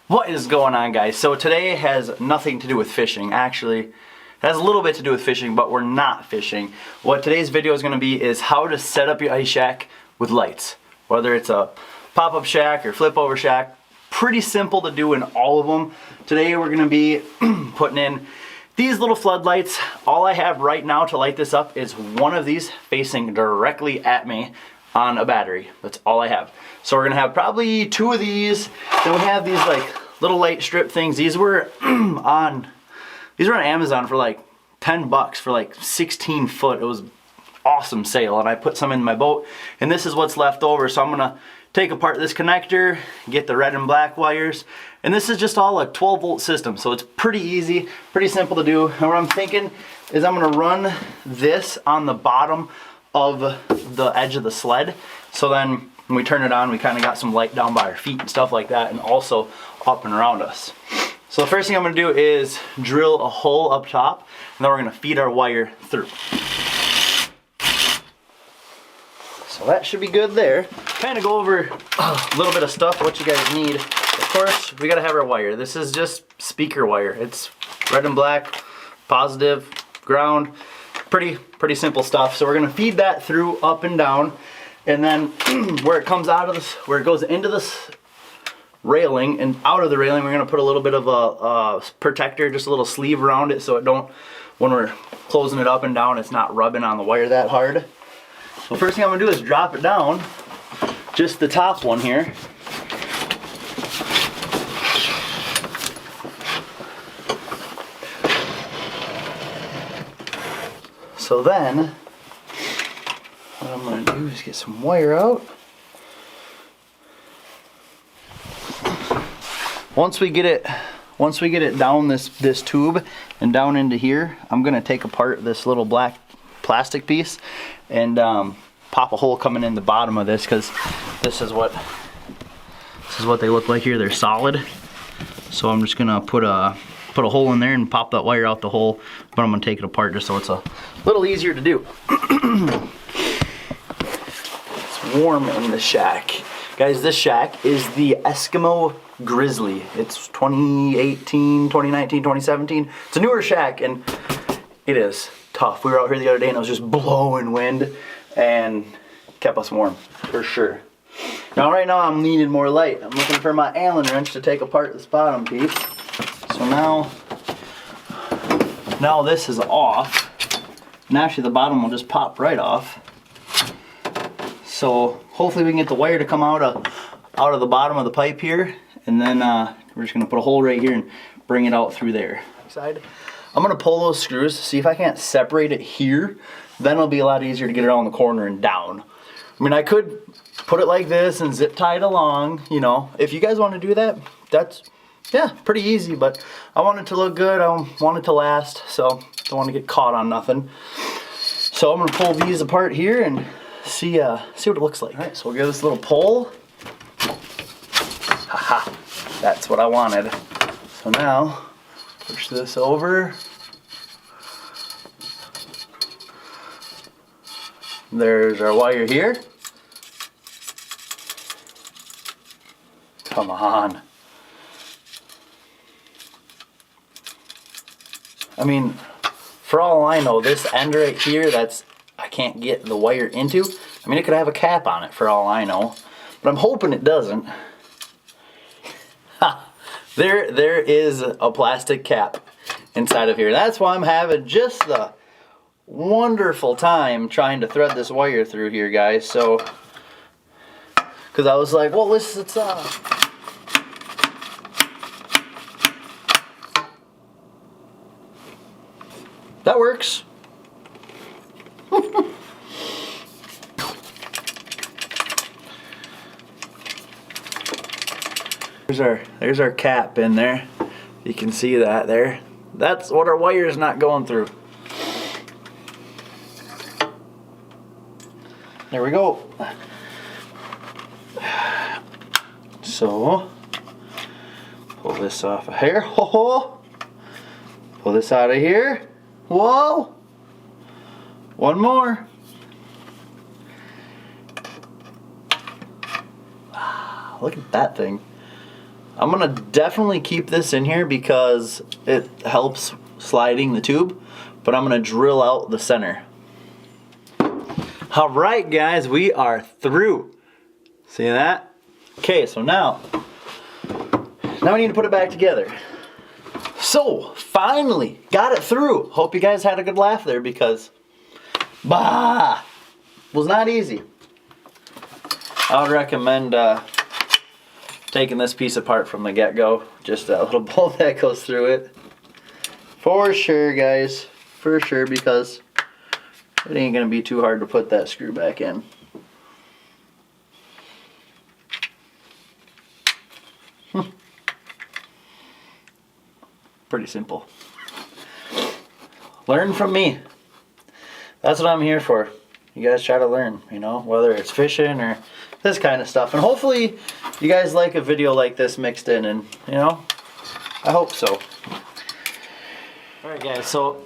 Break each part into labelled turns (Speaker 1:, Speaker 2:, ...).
Speaker 1: What is going on, guys? So today has nothing to do with fishing. Actually, it has a little bit to do with fishing, but we're not fishing. What today's video is going to be is how to set up your ice shack with lights. Whether it's a pop-up shack or flip-over shack, pretty simple to do in all of them. Today we're going to be putting in these little floodlights. All I have right now to light this up is one of these facing directly at me on a battery. That's all I have. So we're gonna have probably two of these. Then we have these like little light strip things. These were on Amazon for like 10 bucks for like 16 foot. It was awesome sale, and I put some in my boat, and this is what's left over. So I'm gonna take apart this connector, get the red and black wires, and this is just all a 12 volt system, so it's pretty easy, pretty simple to do. And what I'm thinking is I'm gonna run this on the bottom of the edge of the sled, so then when we turn it on, we kind of got some light down by our feet and stuff like that, and also up and around us. So the first thing I'm gonna do is drill a hole up top, and then we're gonna feed our wire through. So that should be good there. Kind of go over a little bit of stuff, what you guys need. Of course, we gotta have our wire. This is just speaker wire. It's red and black, positive, ground. Pretty simple stuff. So we're gonna feed that through up and down, and then where it comes out of this, where it goes into this railing and out of the railing, we're gonna put a little bit of a protector, just a little sleeve around it, so it don't, when we're closing it up and down, it's not rubbing on the wire that hard. So first thing I'm gonna do is drop it down, just the top one here. So then, what I'm gonna do is get some wire out. Once we get it down this tube and down into here, I'm gonna take apart this little black plastic piece and pop a hole coming in the bottom of this, because this is what they look like here. They're solid. So I'm just gonna put a hole in there and pop that wire out the hole, but I'm gonna take it apart just so it's a little easier to do. It's warm in the shack. Guys, this shack is the Eskimo Grizzly. It's 2018, 2019, 2017. It's a newer shack, and it is tough. We were out here the other day and it was just blowing wind and kept us warm, for sure. Now right now I'm needing more light. I'm looking for my Allen wrench to take apart this bottom piece. So now this is off, and actually the bottom will just pop right off. So hopefully we can get the wire to come out of the bottom of the pipe here, and then we're just gonna put a hole right here and bring it out through there. I'm gonna pull those screws, see if I can't separate it here. Then it'll be a lot easier to get it on the corner and down. I mean, I could put it like this and zip tie it along, you know. If you guys want to do that, that's, yeah, pretty easy, but I want it to look good, I want it to last, so don't want to get caught on nothing. So I'm gonna pull these apart here and see what it looks like. All right, so we'll give this a little pull. Haha, that's what I wanted. So now, push this over. There's our wire here. Come on. I mean, for all I know, this end right here, I can't get the wire into. I mean, it could have a cap on it for all I know, but I'm hoping it doesn't. Ha! There is a plastic cap inside of here. That's why I'm having just the wonderful time trying to thread this wire through here, guys. So, because I was like, well, let's that works. There's our cap in there. You can see that there. That's what our wire is not going through. There we go. So, pull this off of here. Ho-ho. Pull this out of here. Whoa. One more. Look at that thing. I'm gonna definitely keep this in here because it helps sliding the tube, but I'm gonna drill out the center. All right, guys, we are through. See that? Okay, so now we need to put it back together. So, finally, got it through. Hope you guys had a good laugh there because, was not easy. I would recommend taking this piece apart from the get-go. Just that little bolt that goes through it. For sure, guys. For sure, because it ain't gonna be too hard to put that screw back in. Pretty simple. Learn from me. That's what I'm here for. You guys try to learn, you know, whether it's fishing or this kind of stuff. And hopefully you guys like a video like this mixed in, and you know, I hope so. Alright guys, so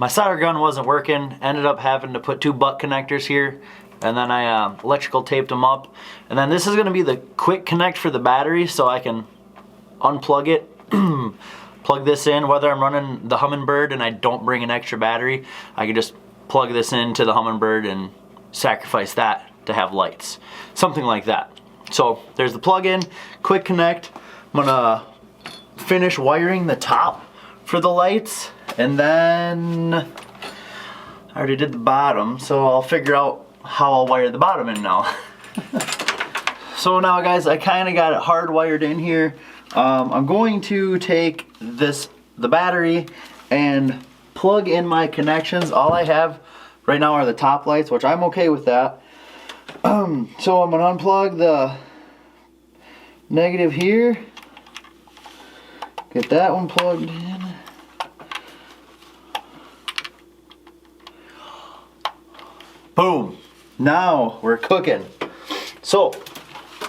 Speaker 1: my solder gun wasn't working. Ended up having to put 2 butt connectors here, and then I electrical taped them up. And then this is going to be the quick connect for the battery, so I can unplug it, plug this in. Whether I'm running the Humminbird and I don't bring an extra battery, I can just plug this into the Humminbird and sacrifice that to have lights. Something like that. So there's the plug-in, quick connect. I'm gonna finish wiring the top for the lights, and then I already did the bottom, so I'll figure out how I'll wire the bottom in now. So now guys, I kind of got it hardwired in here. I'm going to take the battery and plug in my connections. All I have right now are the top lights, which I'm okay with that. So I'm gonna unplug the negative here, get that one plugged in. Boom! Now we're cooking. So,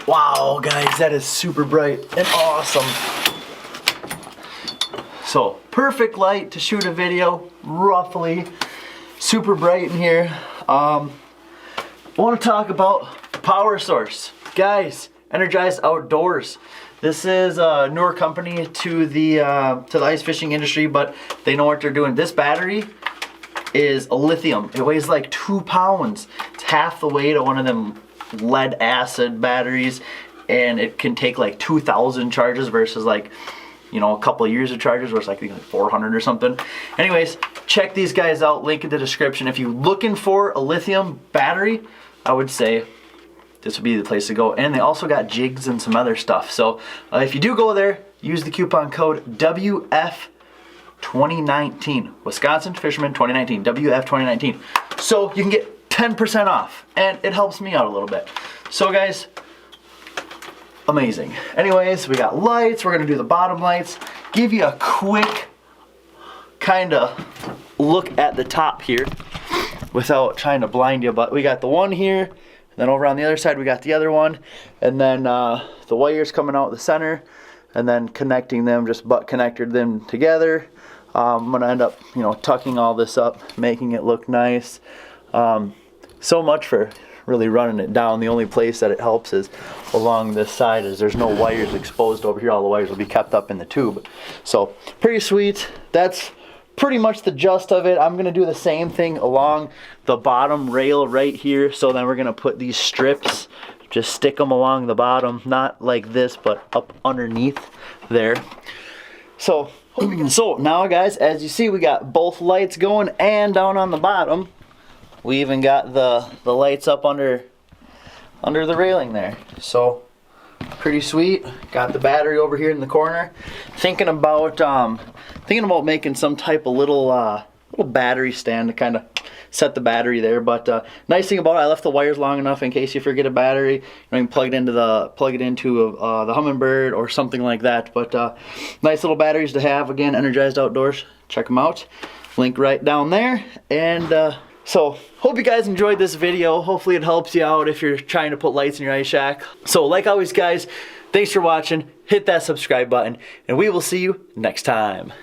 Speaker 1: wow guys, that is super bright and awesome. So, perfect light to shoot a video, roughly. Super bright in here. I want to talk about power source. Guys, Energized Outdoors. This is a newer company to the ice fishing industry, but they know what they're doing. This battery is a lithium. It weighs like 2 pounds. It's half the weight of one of them lead acid batteries, and it can take like 2,000 charges versus like, you know, a couple of years of charges where it's like 400 or something. Anyways, check these guys out, link in the description. If you're looking for a lithium battery, I would say this would be the place to go. And they also got jigs and some other stuff. So if you do go there, use the coupon code WF2019. Wisconsin Fisherman 2019, WF 2019. So you can get 10% off, and it helps me out a little bit. So guys, amazing. Anyways, we got lights. We're gonna do the bottom lights. Give you a quick kind of look at the top here without trying to blind you, but we got the one here, and then over on the other side we got the other one, and then the wires coming out the center, and then connecting them, just butt connected them together. I'm gonna end up, you know, tucking all this up, making it look nice. So much for really running it down. The only place that it helps is along this side, as there's no wires exposed over here. All the wires will be kept up in the tube. So pretty sweet. That's pretty much the gist of it. I'm gonna do the same thing along the bottom rail right here. So then we're gonna put these strips, just stick them along the bottom, not like this, but up underneath there. So now guys, as you see, we got both lights going, and down on the bottom we even got the lights up under the railing there. So pretty sweet. Got the battery over here in the corner. Thinking about making some type of little battery stand to kind of set the battery there. But nice thing about it, I left the wires long enough in case you forget a battery. You can plug it into the Humminbird or something like that. But nice little batteries to have. Again, Energized Outdoors. Check them out. Link right down there. And so, hope you guys enjoyed this video. Hopefully it helps you out if you're trying to put lights in your ice shack. So, like always guys, thanks for watching. Hit that subscribe button, and we will see you next time.